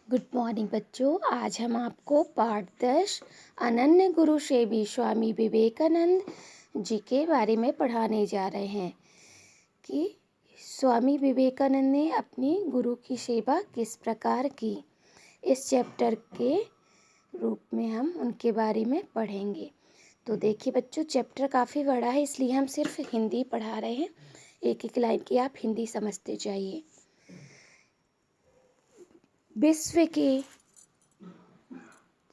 Good morning बच्चों। आज हम आपको पाठ 10 अनन्य गुरु सेवी स्वामी विवेकानंद जी के बारे में पढ़ाने जा रहे हैं कि स्वामी विवेकानंद ने अपनी गुरु की सेवा किस प्रकार की। इस चैप्टर के रूप में हम उनके बारे में पढ़ेंगे। तो देखिए बच्चों, चैप्टर काफ़ी बड़ा है, इसलिए हम सिर्फ हिंदी पढ़ा रहे हैं। एक एक लाइन की आप हिंदी समझते जाइए। विश्व के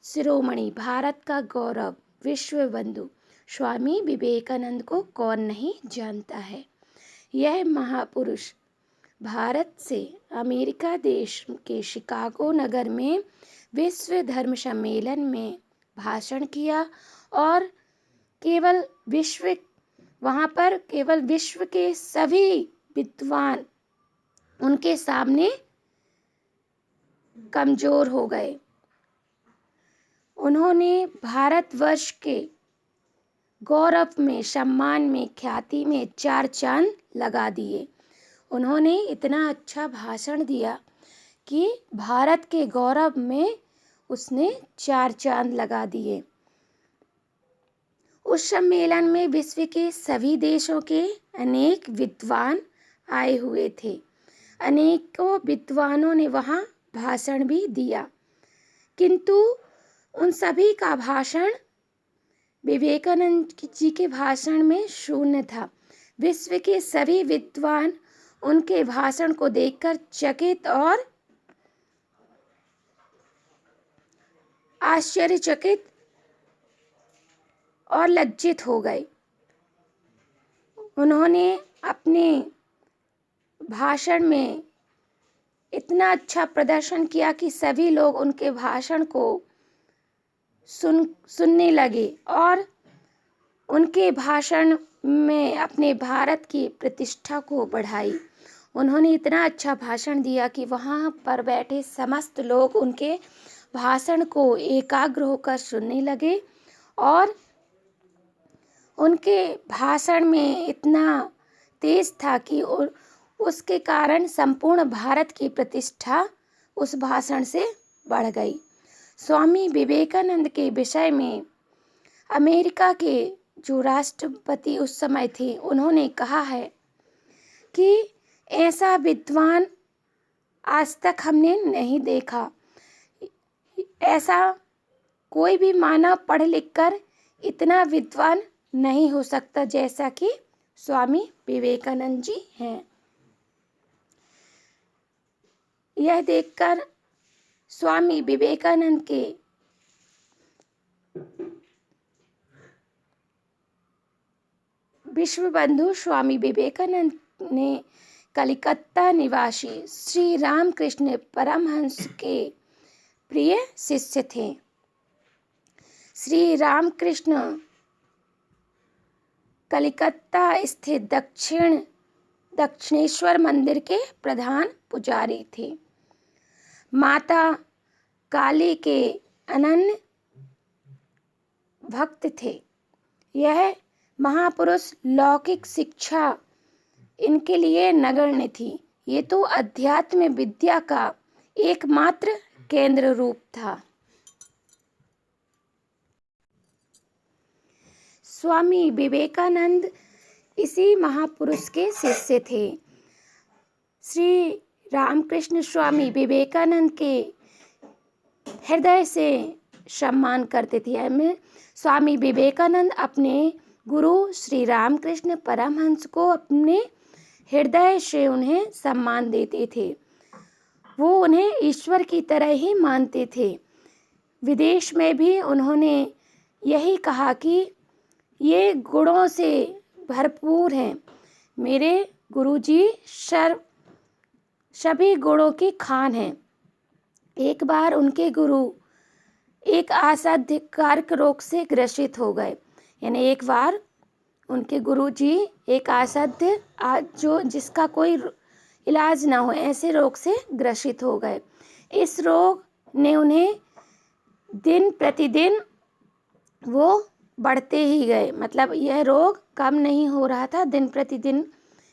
शिरोमणि, भारत का गौरव, विश्व बंधु स्वामी विवेकानंद को कौन नहीं जानता है। यह महापुरुष भारत से अमेरिका देश के शिकागो नगर में विश्व धर्म सम्मेलन में भाषण किया और वहाँ पर केवल विश्व के सभी विद्वान उनके सामने कमजोर हो गए। उन्होंने भारतवर्ष के गौरव में, सम्मान में, ख्याति में 4 चांद लगा दिए। उन्होंने इतना अच्छा भाषण दिया कि भारत के गौरव में उसने 4 चांद लगा दिए। उस सम्मेलन में विश्व के सभी देशों के अनेक विद्वान आए हुए थे। अनेकों विद्वानों ने वहाँ भाषण भी दिया, किंतु उन सभी का भाषण विवेकानंद जी के भाषण में शून्य था। विश्व के सभी विद्वान उनके भाषण को देखकर चकित और आश्चर्यचकित और लज्जित हो गए। उन्होंने अपने भाषण में इतना अच्छा प्रदर्शन किया कि सभी लोग उनके भाषण को सुनने लगे और उनके भाषण में अपने भारत की प्रतिष्ठा को बढ़ाई। उन्होंने इतना अच्छा भाषण दिया कि वहाँ पर बैठे समस्त लोग उनके भाषण को एकाग्र होकर सुनने लगे और उनके भाषण में इतना तेज था कि उसके कारण संपूर्ण भारत की प्रतिष्ठा उस भाषण से बढ़ गई। स्वामी विवेकानंद के विषय में अमेरिका के जो राष्ट्रपति उस समय थे, उन्होंने कहा है कि ऐसा विद्वान आज तक हमने नहीं देखा। ऐसा कोई भी मानव पढ़ लिख कर इतना विद्वान नहीं हो सकता जैसा कि स्वामी विवेकानंद जी हैं। यह देखकर स्वामी विवेकानंद के विश्व बंधु स्वामी विवेकानंद ने कलकत्ता निवासी श्री रामकृष्ण परमहंस के प्रिय शिष्य थे। श्री रामकृष्ण कलकत्ता स्थित दक्षिणेश्वर मंदिर के प्रधान पुजारी थे। माता काली के अनन्य भक्त थे। यह महापुरुष लौकिक शिक्षा इनके लिए नगण्य थी। ये तो अध्यात्म विद्या का एकमात्र केंद्र रूप था। स्वामी विवेकानंद इसी महापुरुष के शिष्य थे। श्री रामकृष्ण स्वामी विवेकानंद के हृदय से सम्मान करते थे। हमें स्वामी विवेकानंद अपने गुरु श्री रामकृष्ण परमहंस को अपने हृदय से उन्हें सम्मान देते थे। वो उन्हें ईश्वर की तरह ही मानते थे। विदेश में भी उन्होंने यही कहा कि ये गुणों से भरपूर हैं। मेरे गुरुजी सभी गुणों की खान हैं। एक बार उनके गुरु एक असाध्य कर्क रोग से ग्रसित हो गए। यानी एक बार उनके गुरुजी एक असाध्य जिसका कोई इलाज ना हो, ऐसे रोग से ग्रसित हो गए। इस रोग ने उन्हें दिन प्रतिदिन वो बढ़ते ही गए। मतलब यह रोग कम नहीं हो रहा था, दिन प्रतिदिन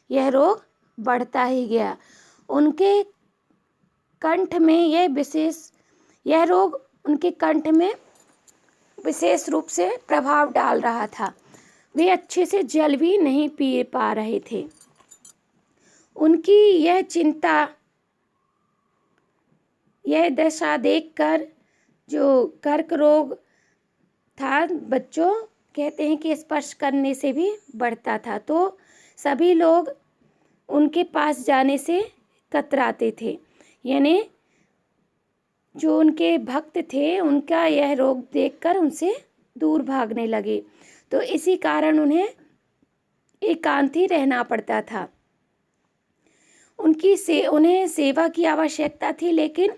यह रोग बढ़ता ही गया। उनके कंठ में यह रोग उनके कंठ में विशेष रूप से प्रभाव डाल रहा था। वे अच्छे से जल भी नहीं पी पा रहे थे। उनकी यह चिंता, यह दशा देखकर जो कर्क रोग था, बच्चों कहते हैं कि स्पर्श करने से भी बढ़ता था, तो सभी लोग उनके पास जाने से कतराते थे। यानी जो उनके भक्त थे, उनका यह रोग देखकर उनसे दूर भागने लगे। तो इसी कारण उन्हें एकांत ही रहना पड़ता था। उन्हें सेवा की आवश्यकता थी, लेकिन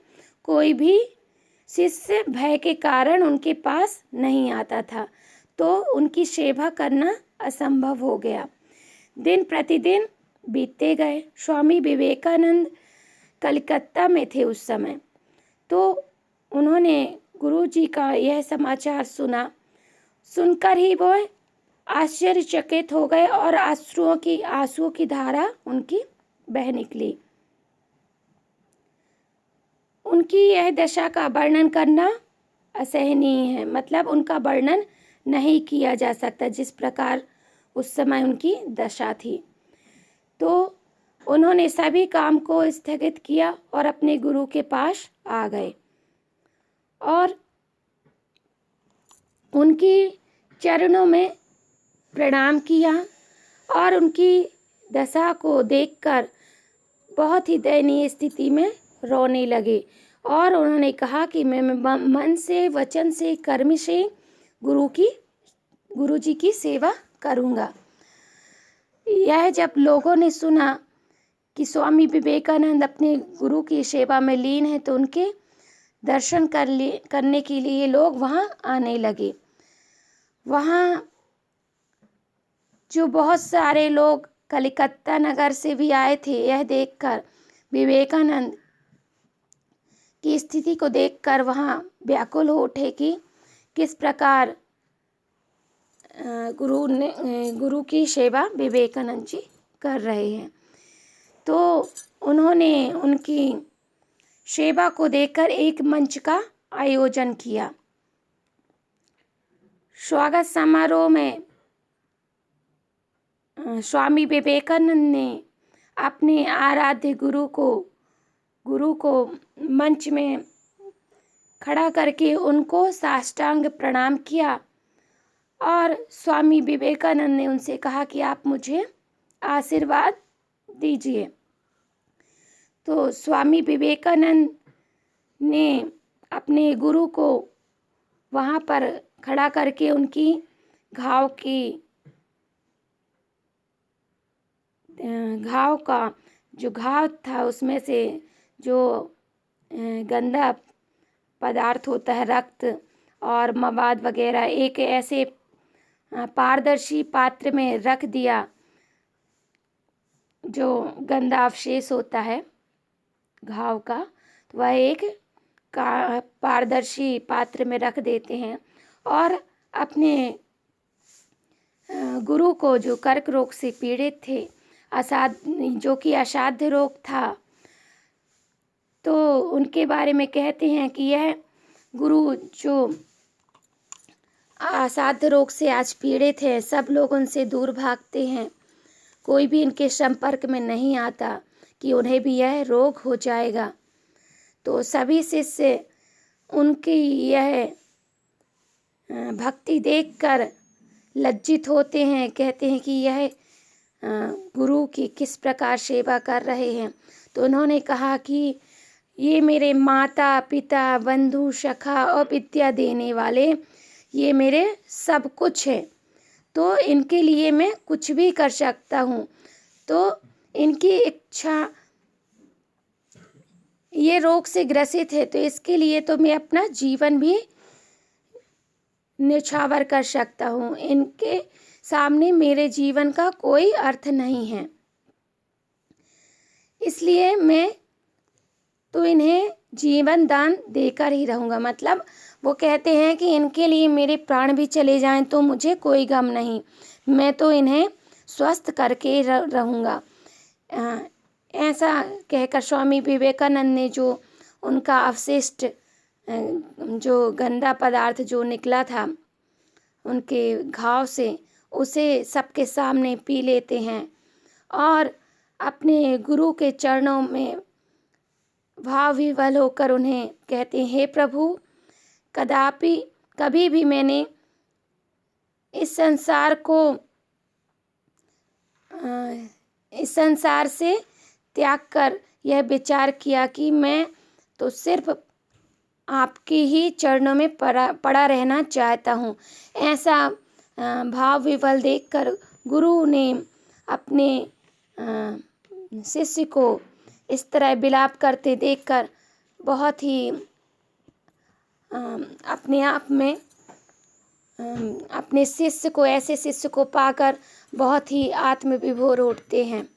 कोई भी शिष्य भय के कारण उनके पास नहीं आता था, तो उनकी सेवा करना असंभव हो गया। दिन प्रतिदिन बीतते गए। स्वामी विवेकानंद कलकत्ता में थे उस समय। तो उन्होंने गुरु जी का यह समाचार सुना। सुनकर ही वो आश्चर्यचकित हो गए और आंसुओं की धारा उनकी बह निकली। उनकी यह दशा का वर्णन करना असहनीय है, मतलब उनका वर्णन नहीं किया जा सकता जिस प्रकार उस समय उनकी दशा थी। तो उन्होंने सभी काम को स्थगित किया और अपने गुरु के पास आ गए और उनकी चरणों में प्रणाम किया और उनकी दशा को देखकर बहुत ही दयनीय स्थिति में रोने लगे और उन्होंने कहा कि मैं मन से, वचन से, कर्म से गुरु जी की सेवा करूँगा। यह जब लोगों ने सुना कि स्वामी विवेकानंद अपने गुरु की सेवा में लीन है, तो उनके दर्शन करने के लिए लोग वहाँ आने लगे। वहाँ जो बहुत सारे लोग कलकत्ता नगर से भी आए थे, यह देखकर, विवेकानंद की स्थिति को देखकर वहाँ व्याकुल हो उठे कि किस प्रकार गुरु की सेवा विवेकानंद जी कर रहे हैं। तो उन्होंने उनकी सेवा को देखकर एक मंच का आयोजन किया। स्वागत समारोह में स्वामी विवेकानंद ने अपने आराध्य गुरु को मंच में खड़ा करके उनको साष्टांग प्रणाम किया और स्वामी विवेकानंद ने उनसे कहा कि आप मुझे आशीर्वाद दीजिए। तो स्वामी विवेकानंद ने अपने गुरु को वहाँ पर खड़ा करके उनकी घाव का जो घाव था उसमें से जो गंदा पदार्थ होता है, रक्त और मवाद वगैरह, एक ऐसे पारदर्शी पात्र में रख दिया। जो गंदा अवशेष होता है घाव का, तो वह एक पारदर्शी पात्र में रख देते हैं और अपने गुरु को, जो कर्क रोग से पीड़ित थे, जो कि असाध्य रोग था, तो उनके बारे में कहते हैं कि यह गुरु जो असाध्य रोग से आज पीड़ित है, सब लोग उनसे दूर भागते हैं, कोई भी इनके संपर्क में नहीं आता कि उन्हें भी यह रोग हो जाएगा। तो सभी शिष्य उनकी यह भक्ति देखकर लज्जित होते हैं, कहते हैं कि यह गुरु की किस प्रकार सेवा कर रहे हैं। तो उन्होंने कहा कि ये मेरे माता पिता, बंधु, सखा और विद्या देने वाले, ये मेरे सब कुछ है, तो इनके लिए मैं कुछ भी कर सकता हूँ। तो इनकी इच्छा, ये रोग से ग्रसित है, तो इसके लिए तो मैं अपना जीवन भी न्यौछावर कर सकता हूँ। इनके सामने मेरे जीवन का कोई अर्थ नहीं है, इसलिए मैं तो इन्हें जीवन दान देकर ही रहूँगा। मतलब वो कहते हैं कि इनके लिए मेरे प्राण भी चले जाएं तो मुझे कोई गम नहीं, मैं तो इन्हें स्वस्थ करके रहूँगा। ऐसा कहकर स्वामी विवेकानंद ने जो उनका अवशिष्ट जो गंदा पदार्थ जो निकला था उनके घाव से, उसे सबके सामने पी लेते हैं और अपने गुरु के चरणों में भाव विह्वल होकर उन्हें कहते हैं, हे प्रभु, कभी भी मैंने इस संसार से त्याग कर यह विचार किया कि मैं तो सिर्फ आपके ही चरणों में पड़ा रहना चाहता हूँ। ऐसा भाव विह्वल देखकर गुरु ने अपने शिष्य को इस तरह विलाप करते देखकर बहुत ही अपने आप में अपने ऐसे शिष्य को पाकर बहुत ही आत्मविभोर उठते हैं।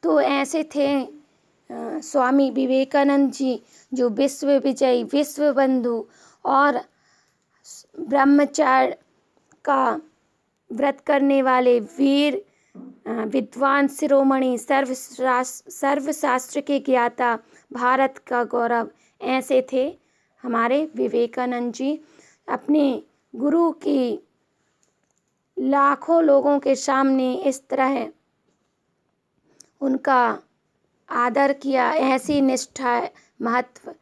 तो ऐसे थे स्वामी विवेकानंद जी, जो विश्व विजयी, विश्व बंधु और ब्रह्मचार्य का व्रत करने वाले वीर विद्वान शिरोमणि, सर्वशास्त्र के ज्ञाता, भारत का गौरव, ऐसे थे हमारे विवेकानंद जी। अपने गुरु की लाखों लोगों के सामने इस तरह उनका आदर किया। ऐसी निष्ठा, महत्व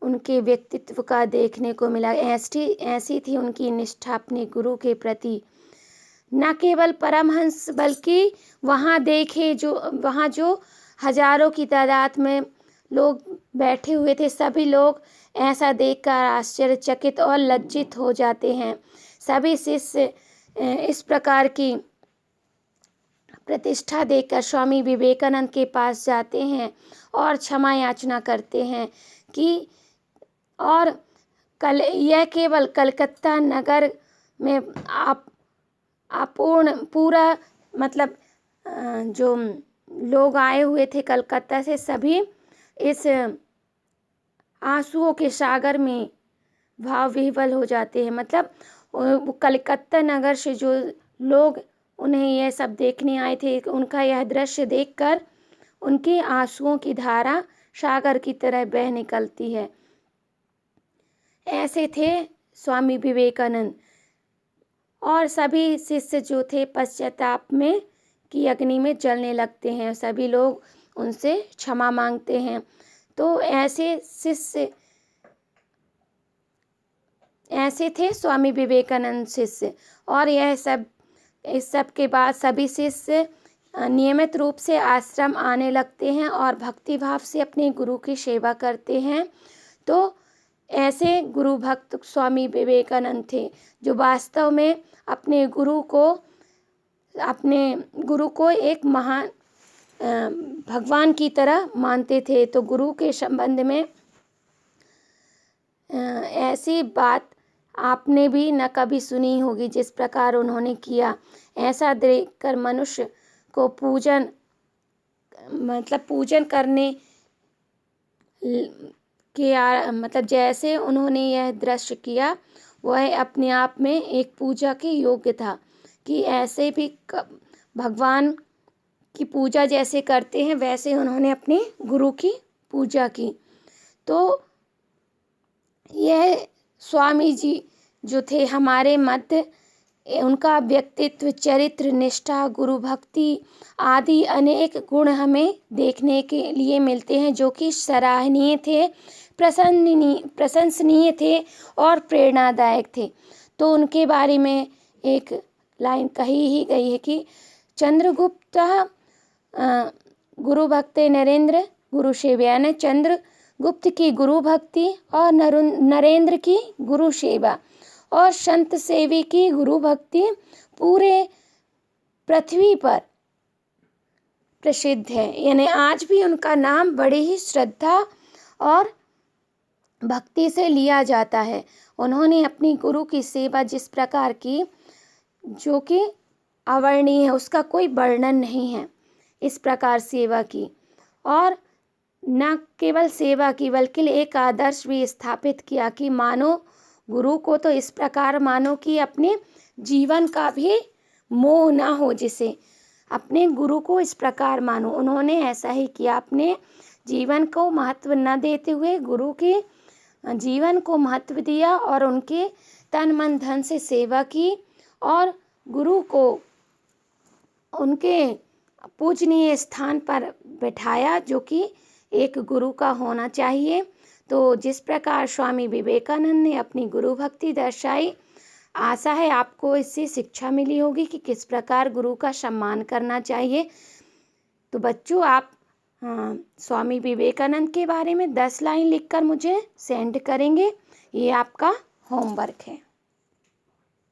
उनके व्यक्तित्व का देखने को मिला। ऐसी थी उनकी निष्ठा अपने गुरु के प्रति। न केवल परमहंस बल्कि वहाँ जो हजारों की तादाद में लोग बैठे हुए थे, सभी लोग ऐसा देखकर आश्चर्यचकित और लज्जित हो जाते हैं। सभी शिष्य इस प्रकार की प्रतिष्ठा देखकर स्वामी विवेकानंद के पास जाते हैं और क्षमा याचना करते हैं कि यह केवल कलकत्ता नगर में पूरा मतलब जो लोग आए हुए थे कलकत्ता से, सभी इस आंसुओं के सागर में भाव विह्वल हो जाते हैं। मतलब कलकत्ता नगर से जो लोग उन्हें यह सब देखने आए थे, उनका यह दृश्य देखकर उनके आंसुओं की धारा सागर की तरह बह निकलती है। ऐसे थे स्वामी विवेकानंद। और सभी शिष्य जो थे पश्चाताप में की अग्नि में जलने लगते हैं। सभी लोग उनसे क्षमा मांगते हैं। तो ऐसे थे स्वामी विवेकानंद शिष्य। और इस सब के बाद सभी शिष्य नियमित रूप से आश्रम आने लगते हैं और भक्ति भाव से अपने गुरु की सेवा करते हैं। तो ऐसे गुरु भक्त स्वामी विवेकानंद थे, जो वास्तव में अपने गुरु को एक महान भगवान की तरह मानते थे। तो गुरु के संबंध में ऐसी बात आपने भी न कभी सुनी होगी जिस प्रकार उन्होंने किया। ऐसा देखकर मनुष्य को पूजन करने के मतलब जैसे उन्होंने यह दृश्य किया, वह अपने आप में एक पूजा के योग्य था कि ऐसे भी भगवान की पूजा जैसे करते हैं वैसे उन्होंने अपने गुरु की पूजा की। तो यह स्वामी जी जो थे हमारे मध्य, उनका व्यक्तित्व, चरित्र, निष्ठा, गुरु भक्ति आदि अनेक गुण हमें देखने के लिए मिलते हैं, जो कि सराहनीय थे, प्रशंसनीय थे और प्रेरणादायक थे। तो उनके बारे में एक लाइन कही ही गई है कि चंद्रगुप्त गुरु भक्ते नरेंद्र गुरु सेव्या ने, चंद्रगुप्त की गुरु भक्ति और नरेंद्र की गुरु सेवा और संत सेवी की गुरु भक्ति पूरे पृथ्वी पर प्रसिद्ध है। यानी आज भी उनका नाम बड़ी ही श्रद्धा और भक्ति से लिया जाता है। उन्होंने अपनी गुरु की सेवा जिस प्रकार की, जो कि अवर्णीय है, उसका कोई वर्णन नहीं है। इस प्रकार सेवा की, और न केवल सेवा की बल्कि एक आदर्श भी स्थापित किया कि मानो गुरु को तो इस प्रकार मानो कि अपने जीवन का भी मोह ना हो, जिसे अपने गुरु को इस प्रकार मानो। उन्होंने ऐसा ही किया, अपने जीवन को महत्व न देते हुए गुरु के जीवन को महत्व दिया और उनके तन मन धन से सेवा की और गुरु को उनके पूजनीय स्थान पर बैठाया, जो कि एक गुरु का होना चाहिए। तो जिस प्रकार स्वामी विवेकानंद ने अपनी गुरु भक्ति दर्शाई, आशा है आपको इससे शिक्षा मिली होगी कि किस प्रकार गुरु का सम्मान करना चाहिए। तो बच्चों, आप स्वामी विवेकानंद के बारे में 10 लाइन लिखकर मुझे सेंड करेंगे। ये आपका होमवर्क है।